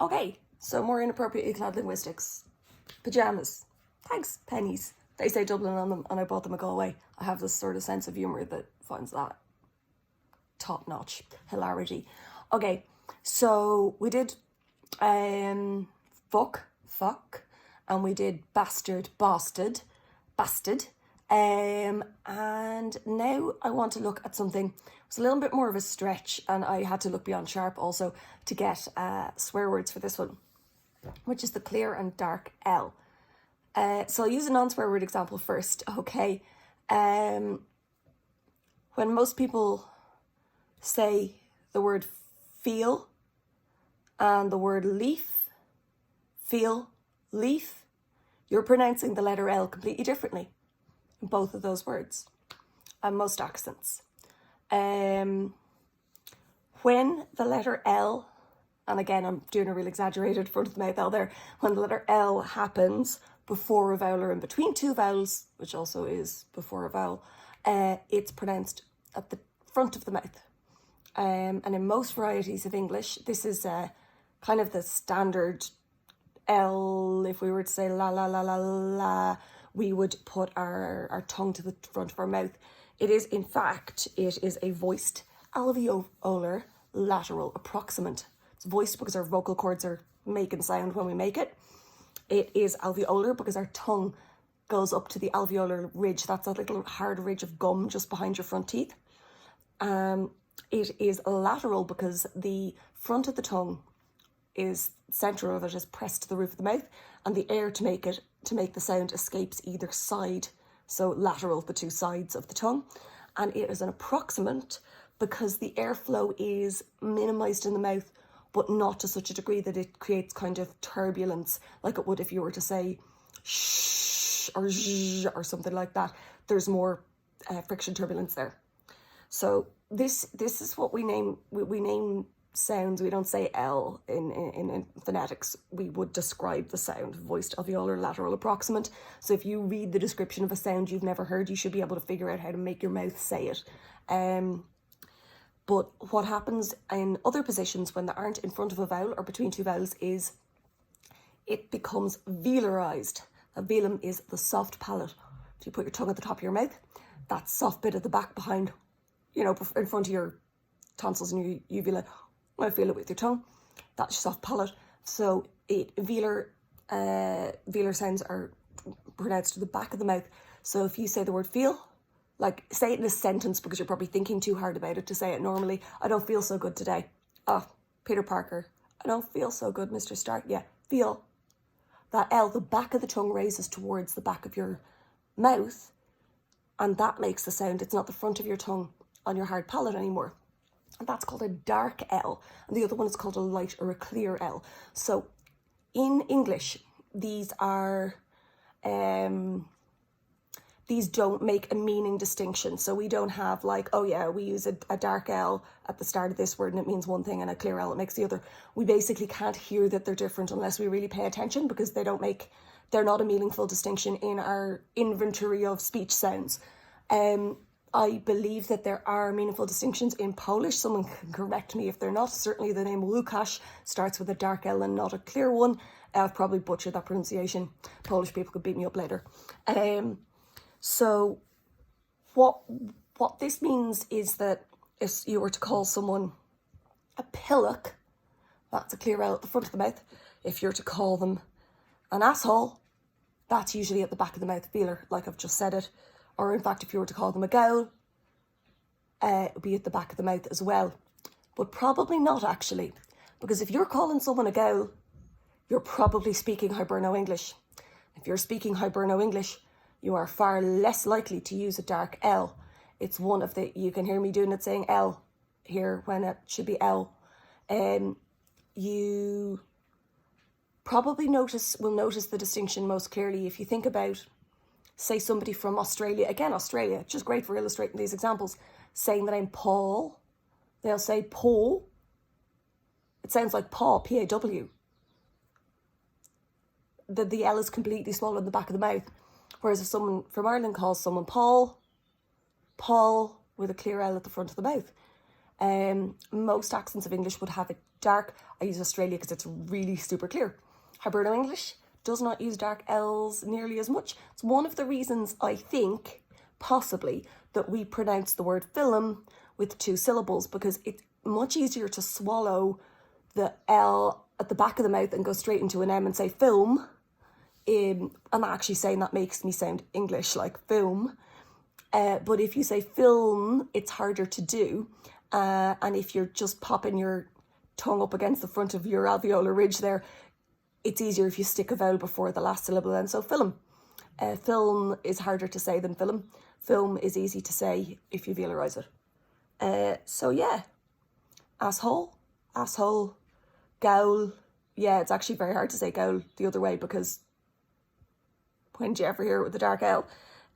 Okay, so more inappropriately clad linguistics. Pyjamas. Thanks, pennies. They say Dublin on them and I bought them a Galway. I have this sort of sense of humour that finds that top-notch hilarity. Okay, so we did fuck, and we did bastard, bastard. And now I want to look at something. It's a little bit more of a stretch, and I had to look beyond Sharp also to get swear words for this one, which is the clear and dark L. So I'll use a non-swear word example first. Okay, when most people say the word feel and the word leaf, feel, leaf, you're pronouncing the letter L completely differently in both of those words and most accents. When the letter L, and again I'm doing a real exaggerated front of the mouth L there, when the letter L happens before a vowel or in between two vowels, which also is before a vowel, it's pronounced at the front of the mouth. And in most varieties of English, this is kind of the standard L. If we were to say la la la la la, we would put our tongue to the front of our mouth. It is, in fact, it is a voiced alveolar lateral approximant. It's voiced because our vocal cords are making sound when we make it. It is alveolar because our tongue goes up to the alveolar ridge. That's a little hard ridge of gum just behind your front teeth. It is lateral because the front of the tongue is, center of it is pressed to the roof of the mouth, and the air to make the sound escapes either side. So lateral, the two sides of the tongue. And it is an approximant because the airflow is minimized in the mouth, but not to such a degree that it creates kind of turbulence like it would if you were to say shh or zh or something like that. There's more friction turbulence there. So this is what we name sounds. We don't say L in phonetics. We would describe the sound, voiced alveolar lateral approximant. So if you read the description of a sound you've never heard, you should be able to figure out how to make your mouth say it. But what happens in other positions when they aren't in front of a vowel or between two vowels is it becomes velarized. A velum is the soft palate. If you put your tongue at the top of your mouth, that soft bit at the back behind, in front of your tonsils and your uvula, I feel it with your tongue. That's your soft palate. So velar sounds are pronounced to the back of the mouth. So if you say the word feel, like say it in a sentence because you're probably thinking too hard about it to say it normally. I don't feel so good today. Peter Parker. I don't feel so good, Mr. Stark. Yeah, feel. That L, the back of the tongue raises towards the back of your mouth, and that makes the sound. It's not the front of your tongue on your hard palate anymore. And that's called a dark L. And the other one is called a light or a clear L. So in English, these are, these don't make a meaning distinction. So we don't have like, oh yeah, we use a dark L at the start of this word and it means one thing, and a clear L it makes the other. We basically can't hear that they're different unless we really pay attention, because they're not a meaningful distinction in our inventory of speech sounds. I believe that there are meaningful distinctions in Polish. Someone can correct me if they're not. Certainly the name Łukasz starts with a dark L and not a clear one. I've probably butchered that pronunciation. Polish people could beat me up later. So what this means is that if you were to call someone a pillock, that's a clear L at the front of the mouth. If you're to call them an asshole, that's usually at the back of the mouth, feeler, like I've just said it. Or in fact, if you were to call them a gowl, it would be at the back of the mouth as well. But probably not actually, because if you're calling someone a gowl, you're probably speaking Hiberno English. If you're speaking Hiberno English, you are far less likely to use a dark L. It's one of the, you can hear me doing it saying L here when it should be L. You probably will notice the distinction most clearly if you think about, say, somebody from Australia. Again, Australia, which is great for illustrating these examples. Saying the name Paul, they'll say Paul. It sounds like paw, P-A-W. The L is completely swallowed in the back of the mouth. Whereas if someone from Ireland calls someone Paul with a clear L at the front of the mouth. Most accents of English would have it dark. I use Australia because it's really super clear. Hiberno English does not use dark L's nearly as much. It's one of the reasons I think, possibly, that we pronounce the word film with 2 syllables, because it's much easier to swallow the L at the back of the mouth and go straight into an M and say film. I'm actually saying that makes me sound English, like film. But if you say film, it's harder to do. And if you're just popping your tongue up against the front of your alveolar ridge there, it's easier if you stick a vowel before the last syllable then. So film. Film is harder to say than film. Film is easy to say if you velarize it. So yeah. Asshole. Asshole. Gowl. Yeah, it's actually very hard to say gowl the other way, because when do you ever hear it with the dark L?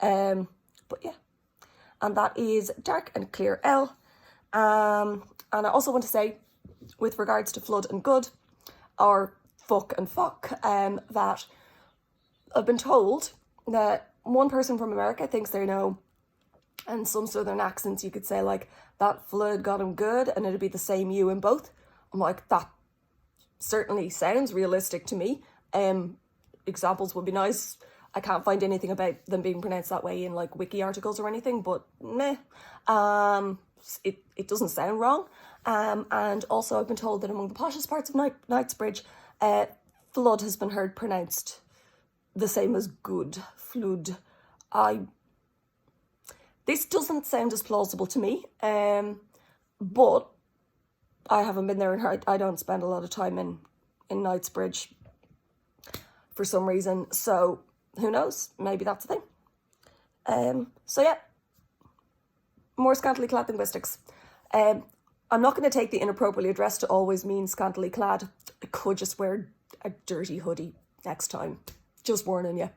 But yeah. And that is dark and clear L. And I also want to say, with regards to flood and good, or fuck and fuck, that I've been told that one person from America thinks they know, and some southern accents you could say like, that flood got him good, and it'd be the same you in both. I'm like, that certainly sounds realistic to me. Examples would be nice. I can't find anything about them being pronounced that way in like wiki articles or anything, but meh. It doesn't sound wrong. And also I've been told that among the poshest parts of Knightsbridge, flood has been heard pronounced the same as good. Flood. This doesn't sound as plausible to me, but I haven't been there, and I don't spend a lot of time in Knightsbridge for some reason, so who knows, maybe that's the thing. So yeah, more scantily clad linguistics. I'm not going to take the inappropriately addressed to always mean scantily clad. I could just wear a dirty hoodie next time, just warning you.